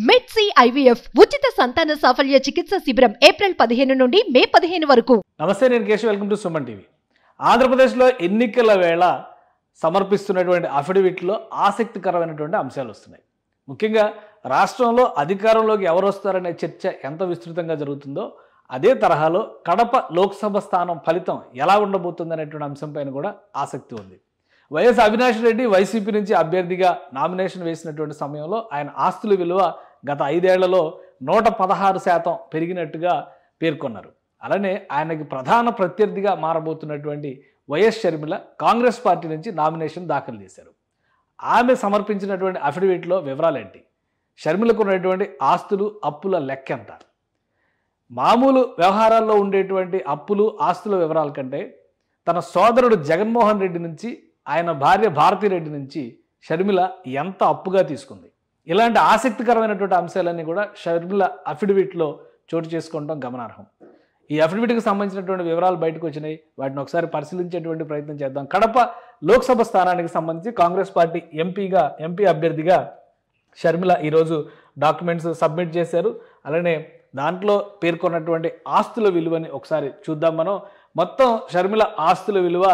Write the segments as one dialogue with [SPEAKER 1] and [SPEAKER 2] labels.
[SPEAKER 1] మెడ్సీ IVF ఉచిత సంతాన సాఫల్య చికిత్స శిబిరం ఏప్రిల్ 15 నుండి మే 15 వరకు.
[SPEAKER 2] నమస్తే, నేను Keshav. Welcome to Suman TV. ఆంధ్రప్రదేశ్లో ఎన్నికల వేళ సమర్పిస్తున్నటువంటి అఫిడవిట్లో ఆసక్తికరమైనటువంటి అంశాలు వస్తున్నాయి. ముఖ్యంగా రాష్ట్రంలో అధికారంలోకి ఎవరు వస్తారనే చర్చ ఎంత విస్తృతంగా జరుగుతుందో అదే తరహాలో కడప లోక్సభ స్థానం ఫలితం ఎలా ఉండబోతుంది అనేటువంటి అంశంపైన కూడా ఆసక్తి ఉంది. వైఎస్ అవినాష్ రెడ్డి వైసీపీ నుంచి అభ్యర్థిగా నామినేషన్ వేసినటువంటి సమయంలో ఆయన ఆస్తుల విలువ గత 5 ఏళ్లలో 116% పెరిగినట్టుగా పేర్కొన్నారు. అలానే ఆయనకి ప్రధాన ప్రత్యర్థిగా మారబోతున్నటువంటి వైఎస్ షర్మిల కాంగ్రెస్ పార్టీ నుంచి నామినేషన్ దాఖలు చేశారు. ఆమె సమర్పించినటువంటి అఫిడవిట్లో వివరాలేంటి? షర్మిలకు ఉన్నటువంటి ఆస్తులు అప్పుల లెక్కెంత? మామూలు వ్యవహారాల్లో ఉండేటువంటి అప్పులు ఆస్తుల వివరాల కంటే తన సోదరుడు జగన్మోహన్ రెడ్డి నుంచి, ఆయన భార్య భారతిరెడ్డి నుంచి షర్మిల ఎంత అప్పుగా తీసుకుంది? ఇలాంటి ఆసక్తికరమైనటువంటి అంశాలన్నీ కూడా షర్మిల అఫిడవిట్లో చోటు చేసుకోవడం గమనార్హం. ఈ అఫిడవిట్కి సంబంధించినటువంటి వివరాలు బయటకు వచ్చినాయి. వాటిని ఒకసారి పరిశీలించేటువంటి ప్రయత్నం చేద్దాం. కడప లోక్సభ స్థానానికి సంబంధించి కాంగ్రెస్ పార్టీ ఎంపీ అభ్యర్థిగా షర్మిల ఈరోజు డాక్యుమెంట్స్ సబ్మిట్ చేశారు. అలానే దాంట్లో పేర్కొన్నటువంటి ఆస్తుల విలువని ఒకసారి చూద్దాం మనం. మొత్తం షర్మిల ఆస్తుల విలువ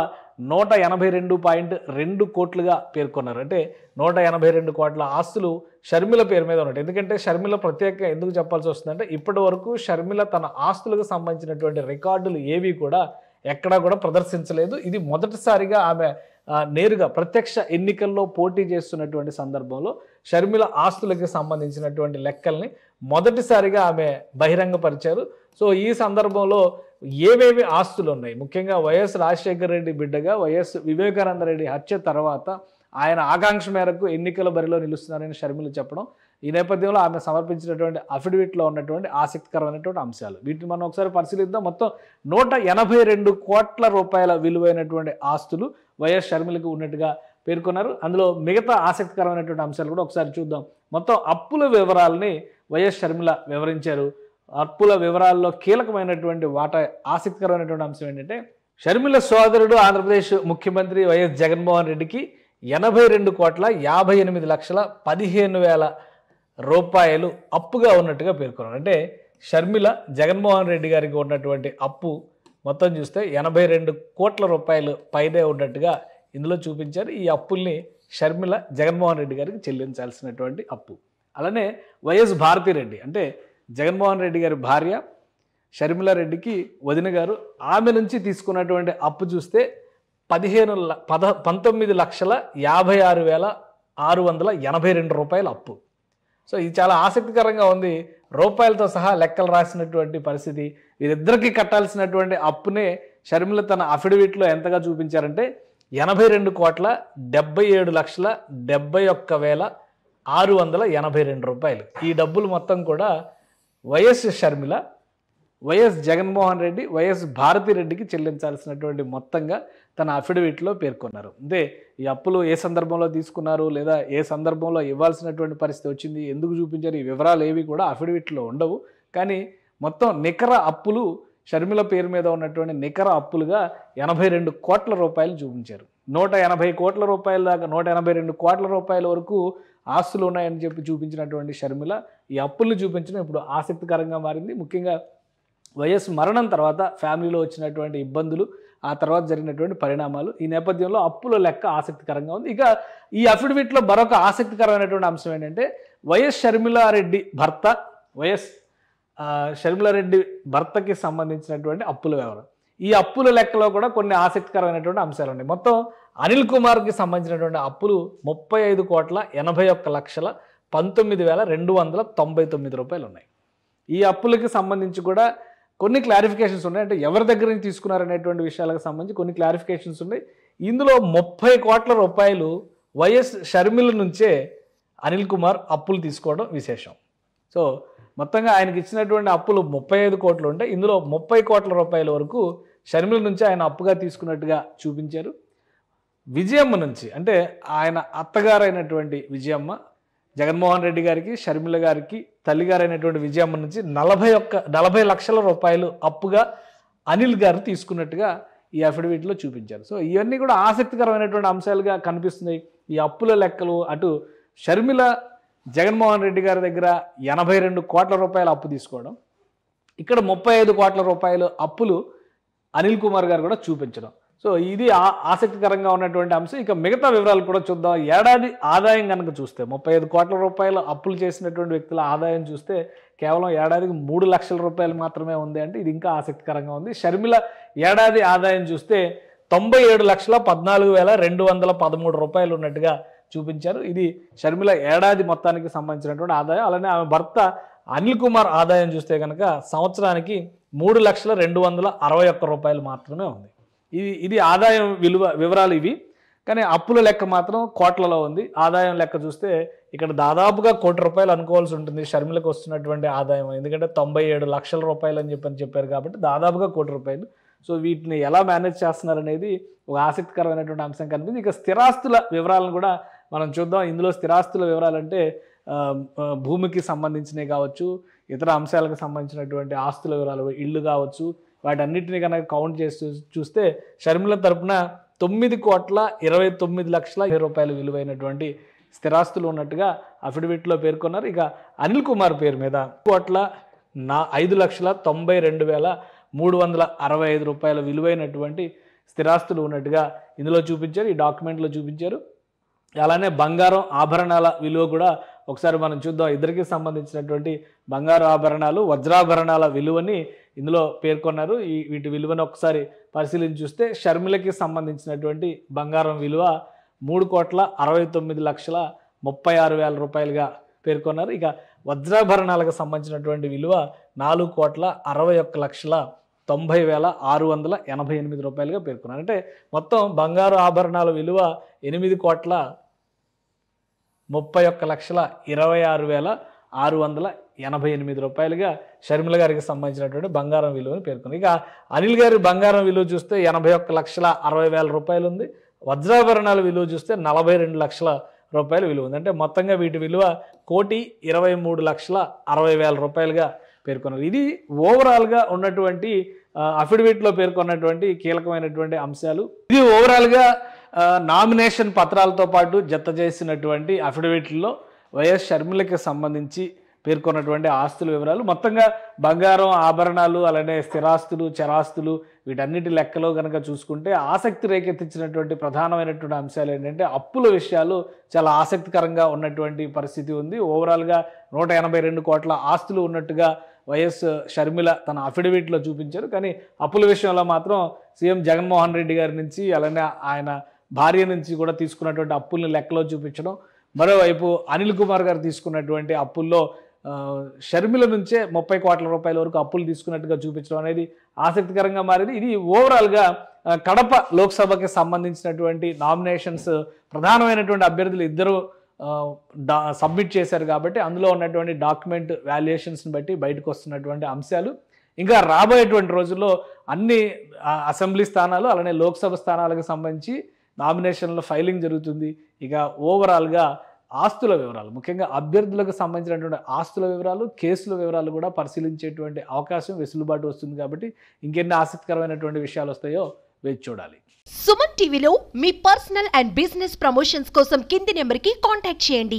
[SPEAKER 2] 182.2 కోట్లుగా పేర్కొన్నారు. అంటే 182 కోట్ల ఆస్తులు షర్మిల పేరు మీద ఉన్నాయి. ఎందుకంటే షర్మిల ప్రత్యేకంగా ఎందుకు చెప్పాల్సి వస్తుందంటే ఇప్పటి వరకు షర్మిల తన ఆస్తులకు సంబంధించినటువంటి రికార్డులు ఏవి కూడా ఎక్కడా కూడా ప్రదర్శించలేదు. ఇది మొదటిసారిగా ఆమె నేరుగా ప్రత్యక్ష ఎన్నికల్లో పోటీ చేస్తున్నటువంటి సందర్భంలో షర్మిల ఆస్తులకు సంబంధించినటువంటి లెక్కల్ని మొదటిసారిగా ఆమె బహిరంగపరిచారు. సో ఈ సందర్భంలో ఏవేవి ఆస్తులు ఉన్నాయి, ముఖ్యంగా వైఎస్ రాజశేఖర రెడ్డి బిడ్డగా వైఎస్ వివేకానంద రెడ్డి హత్య తర్వాత ఆయన ఆకాంక్ష మేరకు ఎన్నికల బరిలో నిలుస్తున్నారని షర్మిల చెప్పడం, ఈ నేపథ్యంలో ఆమె సమర్పించినటువంటి అఫిడవిట్లో ఉన్నటువంటి ఆసక్తికరమైనటువంటి అంశాలు వీటిని మనం ఒకసారి పరిశీలిద్దాం. మొత్తం 182 కోట్ల రూపాయల విలువైనటువంటి ఆస్తులు వైఎస్ షర్మిలకు ఉన్నట్టుగా పేర్కొన్నారు. అందులో మిగతా ఆసక్తికరమైనటువంటి అంశాలు కూడా ఒకసారి చూద్దాం. మొత్తం అప్పుల వివరాలని వైఎస్ షర్మిల వివరించారు. అప్పుల వివరాల్లో కీలకమైనటువంటి ఆసక్తికరమైనటువంటి అంశం ఏంటంటే షర్మిల సోదరుడు ఆంధ్రప్రదేశ్ ముఖ్యమంత్రి వైఎస్ జగన్మోహన్ రెడ్డికి 82,58,15,000 రూపాయలు అప్పుగా ఉన్నట్టుగా పేర్కొన్నారు. అంటే షర్మిల జగన్మోహన్ రెడ్డి గారికి ఉన్నటువంటి అప్పు మొత్తం చూస్తే 82 కోట్ల రూపాయలు పైనే ఉన్నట్టుగా ఇందులో చూపించారు. ఈ అప్పుల్ని షర్మిల జగన్మోహన్ రెడ్డి గారికి చెల్లించాల్సినటువంటి అప్పు. అలానే వైఎస్ భారతిరెడ్డి అంటే జగన్మోహన్ రెడ్డి గారి భార్య షర్మిల రెడ్డికి వదిన గారు, ఆమె నుంచి తీసుకున్నటువంటి అప్పు చూస్తే 19,56,682 రూపాయల అప్పు. సో ఇది చాలా ఆసక్తికరంగా ఉంది. రూపాయలతో సహా లెక్కలు రాసినటువంటి పరిస్థితి. వీరిద్దరికీ కట్టాల్సినటువంటి అప్పునే షర్మిల తన అఫిడవిట్లో ఎంతగా చూపించారంటే 82,77,682 రూపాయలు. ఈ డబ్బులు మొత్తం కూడా YS Sharmila, YS Jaganmohan Reddy, YS భారతిరెడ్డికి చెల్లించాల్సినటువంటి మొత్తంగా తన అఫిడవిట్లో పేర్కొన్నారు. అంటే ఈ అప్పులు ఏ సందర్భంలో తీసుకున్నారు, లేదా ఏ సందర్భంలో ఇవ్వాల్సినటువంటి పరిస్థితి వచ్చింది, ఎందుకు చూపించారు, ఈ వివరాలు ఏవి కూడా అఫిడవిట్లో ఉండవు. కానీ మొత్తం నికర అప్పులు షర్మిల పేరు మీద ఉన్నటువంటి నికర అప్పులుగా 82 కోట్ల రూపాయలు చూపించారు. 180 కోట్ల రూపాయల దాకా 182 కోట్ల రూపాయల వరకు ఆస్తులు ఉన్నాయని చెప్పి చూపించినటువంటి షర్మిల ఈ అప్పుల్ని చూపించడం ఇప్పుడు ఆసక్తికరంగా మారింది. ముఖ్యంగా వైఎస్ మరణం తర్వాత ఫ్యామిలీలో వచ్చినటువంటి ఇబ్బందులు, ఆ తర్వాత జరిగినటువంటి పరిణామాలు, ఈ నేపథ్యంలో అప్పుల లెక్క ఆసక్తికరంగా ఉంది. ఇక ఈ అఫిడవిట్లో మరొక ఆసక్తికరమైనటువంటి అంశం ఏంటంటే వైఎస్ షర్మిలారెడ్డి భర్త, వైఎస్ షర్మిలారెడ్డి భర్తకి సంబంధించినటువంటి అప్పుల వివరం. ఈ అప్పుల లెక్కలో కూడా కొన్ని ఆసక్తికరమైనటువంటి అంశాలు ఉన్నాయి. మొత్తం అనిల్ కుమార్కి సంబంధించినటువంటి అప్పులు 35,81,19,299 రూపాయలు ఉన్నాయి. ఈ అప్పులకి సంబంధించి కూడా కొన్ని క్లారిఫికేషన్స్ ఉన్నాయి. అంటే ఎవరి దగ్గర నుంచి తీసుకున్నారనేటువంటి విషయాలకు సంబంధించి కొన్ని క్లారిఫికేషన్స్ ఉన్నాయి. ఇందులో 30 కోట్ల రూపాయలు వైఎస్ షర్మిల నుంచే అనిల్ కుమార్ అప్పులు తీసుకోవడం విశేషం. సో మొత్తంగా ఆయనకి ఇచ్చినటువంటి అప్పులు 35 కోట్లు ఉంటే ఇందులో 30 కోట్ల రూపాయల వరకు షర్మిల నుంచి ఆయన అప్పుగా తీసుకున్నట్టుగా చూపించారు. విజయమ్మ నుంచి, అంటే ఆయన అత్తగారైనటువంటి విజయమ్మ, జగన్మోహన్ రెడ్డి గారికి, షర్మిల గారికి తల్లిగారైనటువంటి విజయమ్మ నుంచి 40 లక్షల రూపాయలు అప్పుగా అనిల్ గారు తీసుకున్నట్టుగా ఈ అఫిడవిట్లో చూపించారు. సో ఇవన్నీ కూడా ఆసక్తికరమైనటువంటి అంశాలుగా కనిపిస్తున్నాయి. ఈ అప్పుల లెక్కలు అటు షర్మిల జగన్మోహన్ రెడ్డి గారి దగ్గర 82 కోట్ల రూపాయల అప్పు తీసుకోవడం, ఇక్కడ 35 కోట్ల రూపాయలు అప్పులు అనిల్ కుమార్ గారు కూడా చూపించడం. సో ఇది ఆసక్తికరంగా ఉన్నటువంటి అంశం. ఇక మిగతా వివరాలు కూడా చూద్దాం. ఏడాది ఆదాయం కనుక చూస్తే 35 కోట్ల రూపాయలు అప్పులు చేసినటువంటి వ్యక్తుల ఆదాయం చూస్తే కేవలం ఏడాదికి 3 లక్షల రూపాయలు మాత్రమే ఉంది. అంటే ఇది ఇంకా ఆసక్తికరంగా ఉంది. షర్మిల ఏడాది ఆదాయం చూస్తే 97,14,213 రూపాయలు ఉన్నట్టుగా చూపించారు. ఇది షర్మిల ఏడాది మొత్తానికి సంబంధించినటువంటి ఆదాయం. అలానే ఆమె భర్త అనిల్ కుమార్ ఆదాయం చూస్తే కనుక సంవత్సరానికి 3,261 రూపాయలు మాత్రమే ఉంది. ఇది ఆదాయం వివరాలు ఇవి. కానీ అప్పుల లెక్క మాత్రం కోట్లలో ఉంది. ఆదాయం లెక్క చూస్తే ఇక్కడ దాదాపుగా 1 కోటి రూపాయలు అనుకోవాల్సి ఉంటుంది షర్మిలకు వస్తున్నటువంటి ఆదాయం. ఎందుకంటే 97 లక్షల రూపాయలు అని చెప్పారు కాబట్టి దాదాపుగా 1 కోటి రూపాయలు. సో వీటిని ఎలా మేనేజ్ చేస్తున్నారు అనేది ఒక ఆసక్తికరమైనటువంటి అంశం కనిపిస్తుంది. ఇక స్థిరాస్తుల వివరాలను కూడా మనం చూద్దాం. ఇందులో స్థిరాస్తుల వివరాలంటే భూమికి సంబంధించినవి కావచ్చు, ఇతర అంశాలకు సంబంధించినటువంటి ఆస్తుల వివరాలు, ఇళ్ళు కావచ్చు, వాటన్నిటిని కనుక కౌంట్ చేసి చూస్తే షర్మిల తరపున 9,29,00,000 రూపాయలు విలువైనటువంటి స్థిరాస్తులు ఉన్నట్టుగా అఫిడవిట్లో పేర్కొన్నారు. ఇక అనిల్ కుమార్ పేరు మీద 5,92,365 రూపాయల విలువైనటువంటి స్థిరాస్తులు ఉన్నట్టుగా ఇందులో చూపించారు, ఈ డాక్యుమెంట్లో చూపించారు. అలానే బంగారం ఆభరణాల విలువ కూడా ఒకసారి మనం చూద్దాం. ఇద్దరికి సంబంధించినటువంటి బంగారు ఆభరణాలు, వజ్రాభరణాల విలువని ఇందులో పేర్కొన్నారు. వీటి విలువను ఒకసారి పరిశీలించి చూస్తే షర్మిలకి సంబంధించినటువంటి బంగారం విలువ 3,69,36,000 రూపాయలుగా పేర్కొన్నారు. ఇక వజ్రాభరణాలకు సంబంధించినటువంటి విలువ 4,61,90,688 రూపాయలుగా పేర్కొన్నారు. అంటే మొత్తం బంగారు ఆభరణాల విలువ 8,31,26,688 రూపాయలుగా షర్మిల గారికి సంబంధించినటువంటి బంగారం విలువను పేర్కొన్నారు. ఇక అనిల్ గారి బంగారం విలువ చూస్తే 81,60,000 రూపాయలు ఉంది. వజ్రాభరణాల విలువ చూస్తే 42 లక్షల రూపాయల విలువ ఉంది. అంటే మొత్తంగా వీటి విలువ 1,23,60,000 రూపాయలుగా పేర్కొన్నారు. ఇది ఓవరాల్గా ఉన్నటువంటి అఫిడవిట్లో పేర్కొన్నటువంటి కీలకమైనటువంటి అంశాలు. ఇది ఓవరాల్గా నామినేషన్ పత్రాలతో పాటు జత చేసినటువంటి అఫిడవిట్లో వైఎస్ షర్మిలకి సంబంధించి పేర్కొన్నటువంటి ఆస్తుల వివరాలు. మొత్తంగా బంగారం, ఆభరణాలు, అలానే స్థిరాస్తులు, చరాస్తులు వీటన్నిటి లెక్కలో కనుక చూసుకుంటే ఆసక్తి రేకెత్తించినటువంటి ప్రధానమైనటువంటి అంశాలు ఏంటంటే అప్పుల విషయాలు చాలా ఆసక్తికరంగా ఉన్నటువంటి పరిస్థితి ఉంది. ఓవరాల్గా 182 కోట్ల ఆస్తులు ఉన్నట్టుగా వైఎస్ షర్మిల తన అఫిడవిట్లో చూపించారు. కానీ అప్పుల విషయంలో మాత్రం సీఎం జగన్మోహన్ రెడ్డి గారి నుంచి, అలానే ఆయన భార్య నుంచి కూడా తీసుకున్నటువంటి అప్పుల్ని లెక్కలో చూపించడం, మరోవైపు అనిల్ కుమార్ గారు తీసుకున్నటువంటి అప్పుల్లో షర్మిల నుంచే 30 కోట్ల రూపాయల వరకు అప్పులు తీసుకున్నట్టుగా చూపించడం అనేది ఆసక్తికరంగా మారింది. ఇది ఓవరాల్గా కడప లోక్సభకి సంబంధించినటువంటి నామినేషన్స్ ప్రధానమైనటువంటి అభ్యర్థులు ఇద్దరు సబ్మిట్ చేశారు కాబట్టి అందులో ఉన్నటువంటి డాక్యుమెంట్ వాల్యుయేషన్స్ని బట్టి బయటకు వస్తున్నటువంటి అంశాలు. ఇంకా రాబోయేటువంటి రోజుల్లో అన్ని అసెంబ్లీ స్థానాలు, అలానే లోక్సభ స్థానాలకు సంబంధించి నామినేషన్ల ఫైలింగ్ జరుగుతుంది. ఇక ఓవరాల్గా ఆస్తుల వివరాలు, ముఖ్యంగా అభ్యర్థులకు సంబంధించినటువంటి ఆస్తుల వివరాలు, కేసుల వివరాలు కూడా పరిశీలించేటువంటి అవకాశం, వెసులుబాటు వస్తుంది. కాబట్టి ఇంకెన్ని ఆసక్తికరమైనటువంటి విషయాలు వస్తాయో వేచి చూడాలి.
[SPEAKER 1] సుమన్ టీవీలో మీ పర్సనల్ అండ్ బిజినెస్ ప్రమోషన్స్ కోసం కింది నెంబర్కి కాంటాక్ట్ చేయండి.